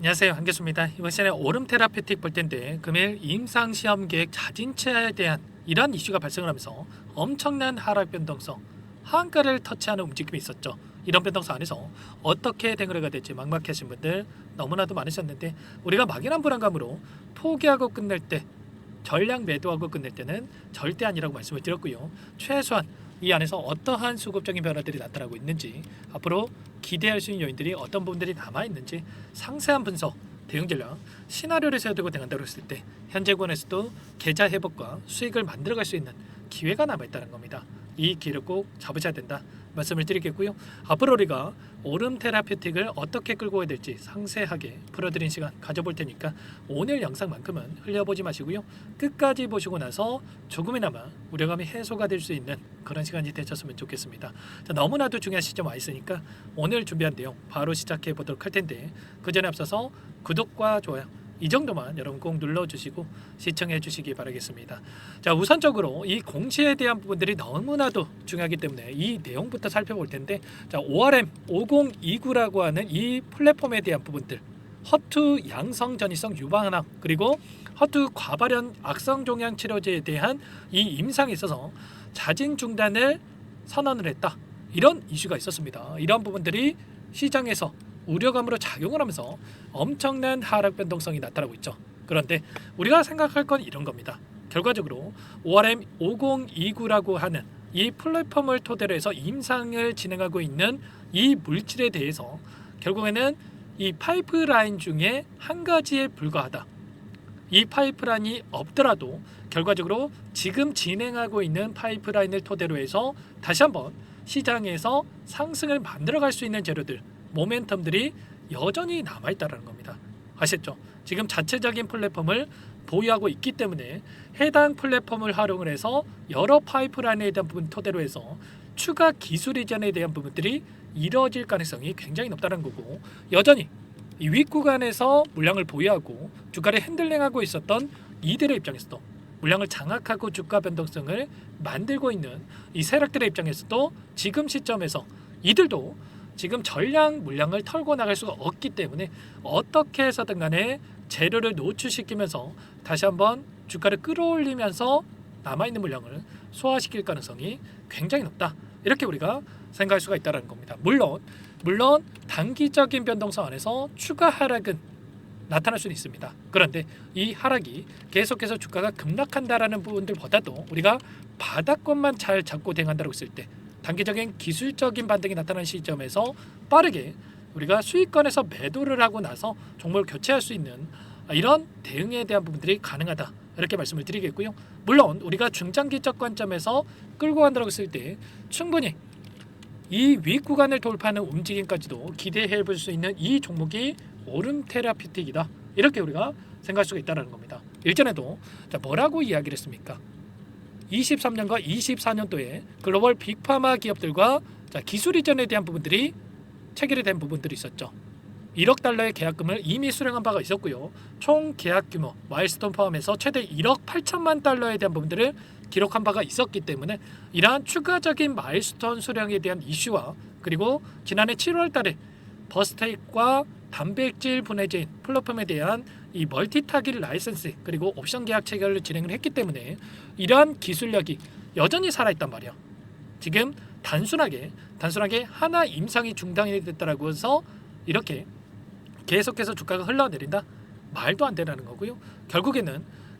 안녕하세요, 한교수입니다. 이번 시간에 오름 테라피틱 볼 텐데 금일 임상 시험 계획 자진체에 대한 이런 이슈가 발생을 하면서 엄청난 하락 변동성, 하한가를 터치하는 움직임이 있었죠. 이런 변동성 안에서 어떻게 대응을 될지 막막하신 분들 너무나도 많으셨는데, 우리가 막연한 불안감으로 포기하고 끝낼 때, 전량 매도하고 끝낼 때는 절대 아니라고 말씀을 드렸고요. 최소한 이 안에서 어떠한 수급적인 변화들이 나타나고 있는지, 앞으로 기대할 수 있는 요인들이 어떤 부분들이 남아있는지 상세한 분석, 대응 전략, 시나리오를 세워두고 대응한다고 했을 때 현재 구간에서도 계좌 회복과 수익을 만들어갈 수 있는 기회가 남아있다는 겁니다. 이 기회를 꼭 잡으셔야 된다 말씀을 드리겠고요. 앞으로 우리가 오름 테라피틱을 어떻게 끌고 가야 될지 상세하게 풀어드린 시간 가져볼 테니까 오늘 영상만큼은 흘려보지 마시고요. 끝까지 보시고 나서 조금이나마 우려감이 해소가 될 수 있는 그런 시간이 되셨으면 좋겠습니다. 자, 너무나도 중요한 시점 와 있으니까 오늘 준비한 내용 바로 시작해 보도록 할 텐데, 그 전에 앞서서 구독과 좋아요 이 정도만 여러분 꼭 눌러주시고 시청해 주시기 바라겠습니다. 자, 우선적으로 이 공시에 대한 부분들이 너무나도 중요하기 때문에 이 내용부터 살펴볼 텐데, 자, ORM 5029라고 하는 이 플랫폼에 대한 부분들, 허투 양성 전이성 유방암 그리고 허투 과발현 악성 종양 치료제에 대한 이 임상에 있어서 자진 중단을 선언을 했다, 이런 이슈가 있었습니다. 이런 부분들이 시장에서 우려감으로 작용을 하면서 엄청난 하락 변동성이 나타나고 있죠. 그런데 우리가 생각할 건 이런 겁니다. 결과적으로 ORM 5029라고 하는 이 플랫폼을 토대로 해서 임상을 진행하고 있는 이 물질에 대해서 결국에는 이 파이프라인 중에 한 가지에 불과하다. 이 파이프라인이 없더라도 결과적으로 지금 진행하고 있는 파이프라인을 토대로 해서 다시 한번 시장에서 상승을 만들어갈 수 있는 재료들, 모멘텀들이 여전히 남아있다는 겁니다. 아시죠? 지금 자체적인 플랫폼을 보유하고 있기 때문에 해당 플랫폼을 활용을 해서 여러 파이프라인에 대한 부분 토대로 해서 추가 기술 이전에 대한 부분들이 이루어질 가능성이 굉장히 높다는 거고, 여전히 이 윗구간에서 물량을 보유하고 주가를 핸들링하고 있었던 이들의 입장에서도, 물량을 장악하고 주가 변동성을 만들고 있는 이 세력들의 입장에서도 지금 시점에서 이들도 지금 전량 물량을 털고 나갈 수가 없기 때문에 어떻게 해서든 간에 재료를 노출시키면서 다시 한번 주가를 끌어올리면서 남아있는 물량을 소화시킬 가능성이 굉장히 높다, 이렇게 우리가 생각할 수가 있다는 겁니다. 물론 단기적인 변동성 안에서 추가 하락은 나타날 수는 있습니다. 그런데 이 하락이 계속해서 주가가 급락한다라는 부분들보다도 우리가 바닥권만 잘 잡고 대응한다고 했을 때, 단기적인 기술적인 반등이 나타나는 시점에서 빠르게 우리가 수익권에서 매도를 하고 나서 종목을 교체할 수 있는 이런 대응에 대한 부분들이 가능하다, 이렇게 말씀을 드리겠고요. 물론 우리가 중장기적 관점에서 끌고 간다고 했을 때 충분히 이 윗구간을 돌파하는 움직임까지도 기대해 볼 수 있는 이 종목이 오름 테라피틱이다, 이렇게 우리가 생각할 수가 있다는 겁니다. 일전에도 뭐라고 이야기를 했습니까? 23년과 24년도에 글로벌 빅파마 기업들과 기술 이전에 대한 부분들이 체결이 된 부분들이 있었죠. 1억 달러의 계약금을 이미 수령한 바가 있었고요. 총 계약 규모, 마일스톤 포함해서 최대 1억 8천만 달러에 대한 부분들을 기록한 바가 있었기 때문에 이러한 추가적인 마일스톤 수령에 대한 이슈와, 그리고 지난해 7월 달에 버스테이크와 단백질 분해제인 플랫폼에 대한 이 멀티타깃 라이센스 그리고 옵션 계약 체결을 진행을 했기 때문에 이러한 기술력이 여전히 살아있단 말이야. 지금 단순하게 하나 임상이 중단이 됐다라고 해서 이렇게 계속해서 주가가 흘러내린다? 말도 안 되라는 거고요.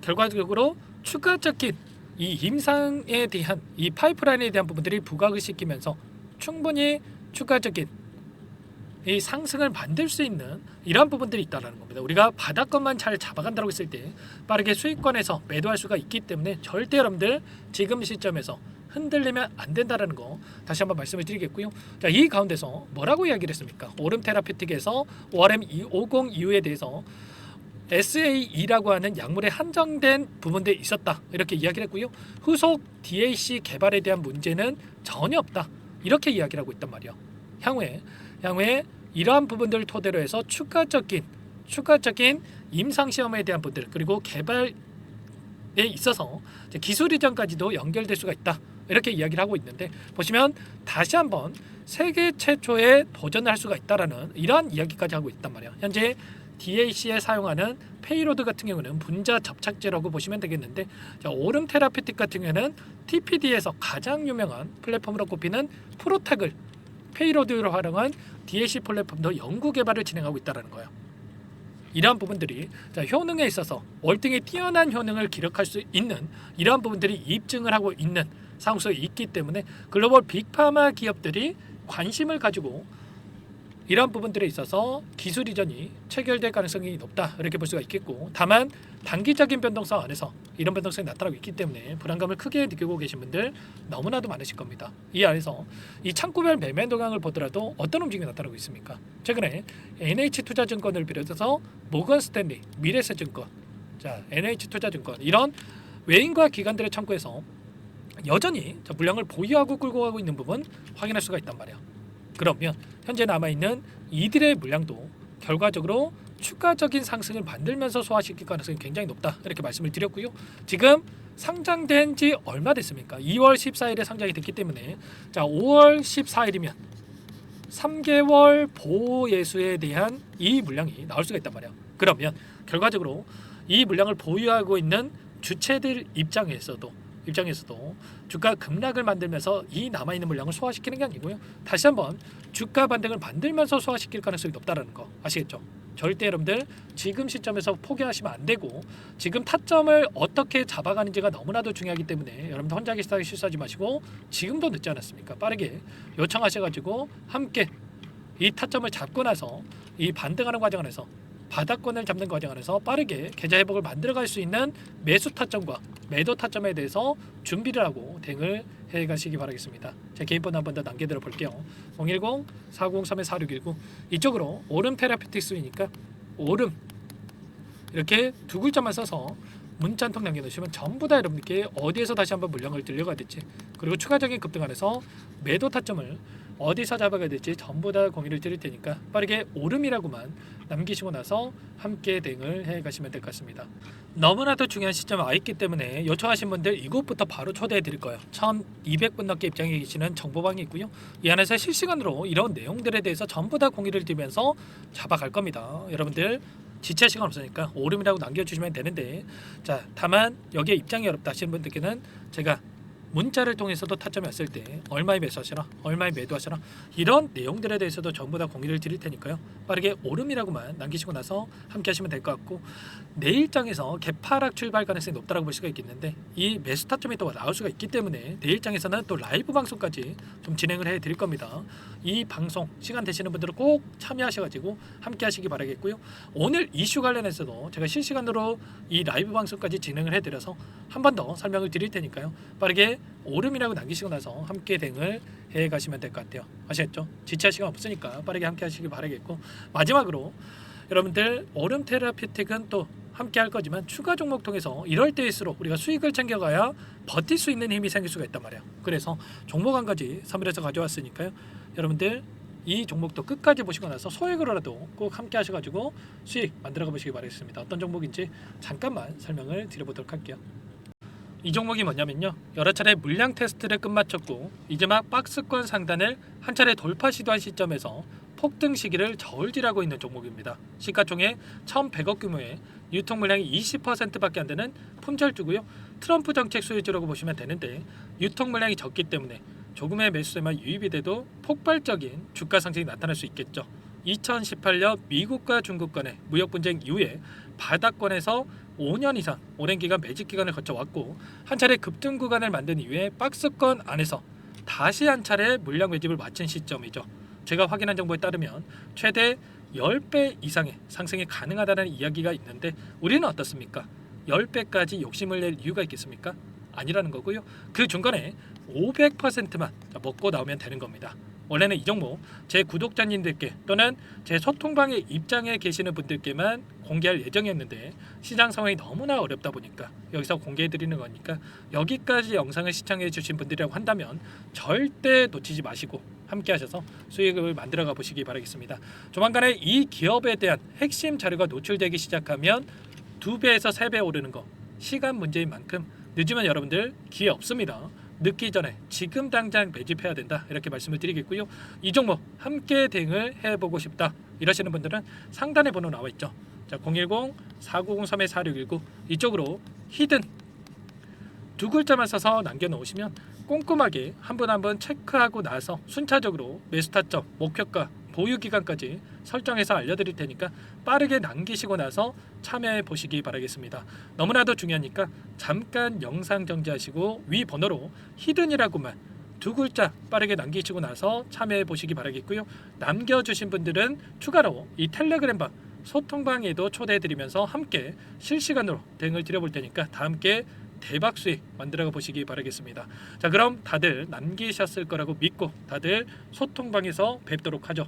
결과적으로 추가적인 이 임상에 대한 이 파이프라인에 대한 부분들이 부각을 시키면서 충분히 추가적인 이 상승을 만들 수 있는 이러한 부분들이 있다는 겁니다. 우리가 바닥권만 잘 잡아간다고 했을 때 빠르게 수익권에서 매도할 수가 있기 때문에 절대 여러분들 지금 시점에서 흔들리면 안 된다는 거 다시 한번 말씀을 드리겠고요. 자, 이 가운데서 뭐라고 이야기를 했습니까? 오름 테라피틱에서 ORM 5029에 대해서 SAE라고 하는 약물에 한정된 부분들이 있었다, 이렇게 이야기를 했고요. 후속 DAC 개발에 대한 문제는 전혀 없다, 이렇게 이야기를 하고 있단 말이에요. 향후에 이러한 부분들을 토대로 해서 추가적인 임상 시험에 대한 부분들, 그리고 개발에 있어서 기술 이전까지도 연결될 수가 있다, 이렇게 이야기를 하고 있는데, 보시면 다시 한번 세계 최초의 도전을 할 수가 있다라는 이러한 이야기까지 하고 있단 말이에요. 현재 DAC에 사용하는 페이로드 같은 경우는 분자 접착제라고 보시면 되겠는데, 자, 오름 테라피틱 같은 경우에는 TPD에서 가장 유명한 플랫폼으로 꼽히는 프로탁을 페이로드로 활용한 DAC 플랫폼도 연구 개발을 진행하고 있다는 거예요. 이러한 부분들이 효능에 있어서 월등히 뛰어난 효능을 기록할 수 있는 이러한 부분들이 입증을 하고 있는 상황 속에 있기 때문에 글로벌 빅파마 기업들이 관심을 가지고 이러한 부분들에 있어서 기술 이전이 체결될 가능성이 높다 이렇게 볼 수가 있겠고, 다만 단기적인 변동성 안에서 이런 변동성이 나타나고 있기 때문에 불안감을 크게 느끼고 계신 분들 너무나도 많으실 겁니다. 이 안에서 이 창구별 매매 동향을 보더라도 어떤 움직임이 나타나고 있습니까? 최근에 NH투자증권을 비롯해서 모건 스탠리, 미래세증권, 자 NH투자증권 이런 외인과 기관들의 창구에서 여전히 물량을 보유하고 끌고 가고 있는 부분 확인할 수가 있단 말이에요. 그러면 현재 남아있는 이들의 물량도 결과적으로 추가적인 상승을 만들면서 소화시킬 가능성이 굉장히 높다 이렇게 말씀을 드렸고요. 지금 상장된 지 얼마 됐습니까? 2월 14일에 상장이 됐기 때문에 자 5월 14일이면 3개월 보호 예수에 대한 이 물량이 나올 수가 있단 말이에요. 그러면 결과적으로 이 물량을 보유하고 있는 주체들 입장에서도 주가 급락을 만들면서 이 남아있는 물량을 소화시키는 게 아니고요. 다시 한번 주가 반등을 만들면서 소화시킬 가능성이 높다는 거 아시겠죠? 절대 여러분들 지금 시점에서 포기하시면 안 되고, 지금 타점을 어떻게 잡아가는지가 너무나도 중요하기 때문에 여러분들 혼자 계시다가 실수하지 마시고 지금도 늦지 않았습니까? 빠르게 요청하셔가지고 함께 이 타점을 잡고 나서 이 반등하는 과정 안에서 바닥권을 잡는 과정 안에서 빠르게 계좌 회복을 만들어갈 수 있는 매수 타점과 매도 타점에 대해서 준비를 하고 대응을 해가시기 바라겠습니다. 제 개인 번호 한 번 더 남겨드려 볼게요. 010-403-4619 이쪽으로 오름 테라피틱스이니까 오름 이렇게 두 글자만 써서 문자 한 통 남겨놓으시면 전부 다 여러분께 어디에서 다시 한번 물량을 들려가야 될지, 그리고 추가적인 급등 안에서 매도 타점을 어디서 잡아가야 될지 전부 다 공유를 드릴 테니까 빠르게 오름이라고만 남기시고 나서 함께 대응을 해가시면 될 것 같습니다. 너무나도 중요한 시점에 와 있기 때문에 요청하신 분들 이곳부터 바로 초대해 드릴 거예요. 1200분 넘게 입장해 계시는 정보방이 있고요. 이 안에서 실시간으로 이런 내용들에 대해서 전부 다 공유를 드리면서 잡아갈 겁니다. 여러분들 지체 시간 없으니까 오름이라고 남겨주시면 되는데, 자 다만 여기에 입장이 어렵다 하시는 분들께는 제가 문자를 통해서도 타점이 왔을 때 얼마에 매수하시라, 얼마에 매도하시라 이런 내용들에 대해서도 전부 다 공유를 드릴 테니까요. 빠르게 오름이라고만 남기시고 나서 함께 하시면 될 것 같고, 내일장에서 개파락 출발 가능성이 높다고 볼 수가 있겠는데 이 매수 타점이 또 나올 수가 있기 때문에 내일장에서는 또 라이브 방송까지 좀 진행을 해 드릴 겁니다. 이 방송 시간 되시는 분들은 꼭 참여하셔가지고 함께 하시기 바라겠고요. 오늘 이슈 관련해서도 제가 실시간으로 이 라이브 방송까지 진행을 해드려서 한 번 더 설명을 드릴 테니까요. 빠르게 오름이라고 남기시고 나서 함께 대응을 해 가시면 될 것 같아요. 아시겠죠? 지체할 시간 없으니까 빠르게 함께 하시기 바라겠고, 마지막으로 여러분들 오름 테라피틱은 또 함께 할 거지만 추가 종목 통해서 이럴 때일수록 우리가 수익을 챙겨가야 버틸 수 있는 힘이 생길 수가 있단 말이에요. 그래서 종목 한 가지 선물해서 가져왔으니까요. 여러분들 이 종목도 끝까지 보시고 나서 소액으로라도 꼭 함께 하셔가지고 수익 만들어 가보시기 바라겠습니다. 어떤 종목인지 잠깐만 설명을 드려보도록 할게요. 이 종목이 뭐냐면요, 여러 차례 물량 테스트를 끝마쳤고 이제 막 박스권 상단을 한 차례 돌파 시도한 시점에서 폭등 시기를 저울질하고 있는 종목입니다. 시가총액 1,100억 규모의 유통 물량이 20%밖에 안 되는 품절주고요. 트럼프 정책 수혜주라고 보시면 되는데, 유통 물량이 적기 때문에 조금의 매수세만 유입이 돼도 폭발적인 주가 상승이 나타날 수 있겠죠. 2018년 미국과 중국 간의 무역 분쟁 이후에 바닥권에서 5년 이상 오랜 기간 매집 기간을 거쳐왔고, 한 차례 급등 구간을 만든 이후에 박스권 안에서 다시 한 차례 물량 매집을 마친 시점이죠. 제가 확인한 정보에 따르면 최대 10배 이상의 상승이 가능하다는 이야기가 있는데, 우리는 어떻습니까? 10배까지 욕심을 낼 이유가 있겠습니까? 아니라는 거고요. 그 중간에 500%만 먹고 나오면 되는 겁니다. 원래는 이 종목 제 구독자님들께 또는 제 소통방에 입장해 계시는 분들께만 공개할 예정이었는데, 시장 상황이 너무나 어렵다 보니까 여기서 공개해 드리는 거니까 여기까지 영상을 시청해 주신 분들이라고 한다면 절대 놓치지 마시고 함께 하셔서 수익을 만들어 가 보시기 바라겠습니다. 조만간에 이 기업에 대한 핵심 자료가 노출되기 시작하면 2배에서 3배 오르는 거 시간 문제인 만큼 늦으면 여러분들 기회 없습니다. 늦기 전에 지금 당장 매집해야 된다 이렇게 말씀을 드리겠고요. 이 종목 함께 대응을 해보고 싶다 이러시는 분들은 상단에 번호 나와 있죠. 자, 010-4903-4619 이쪽으로 히든 두 글자만 써서 남겨놓으시면 꼼꼼하게 한 분 한 분 체크하고 나서 순차적으로 매수 타점, 목표가, 보유 기간까지 설정해서 알려드릴 테니까 빠르게 남기시고 나서 참여해 보시기 바라겠습니다. 너무나도 중요하니까 잠깐 영상 정지하시고 위 번호로 히든이라고만 두 글자 빠르게 남기시고 나서 참여해 보시기 바라겠고요. 남겨주신 분들은 추가로 이 텔레그램방 소통방에도 초대해드리면서 함께 실시간으로 대응을 드려볼 테니까 다 함께 대박 수익 만들어 보시기 바라겠습니다. 자, 그럼 다들 남기셨을 거라고 믿고 다들 소통방에서 뵙도록 하죠.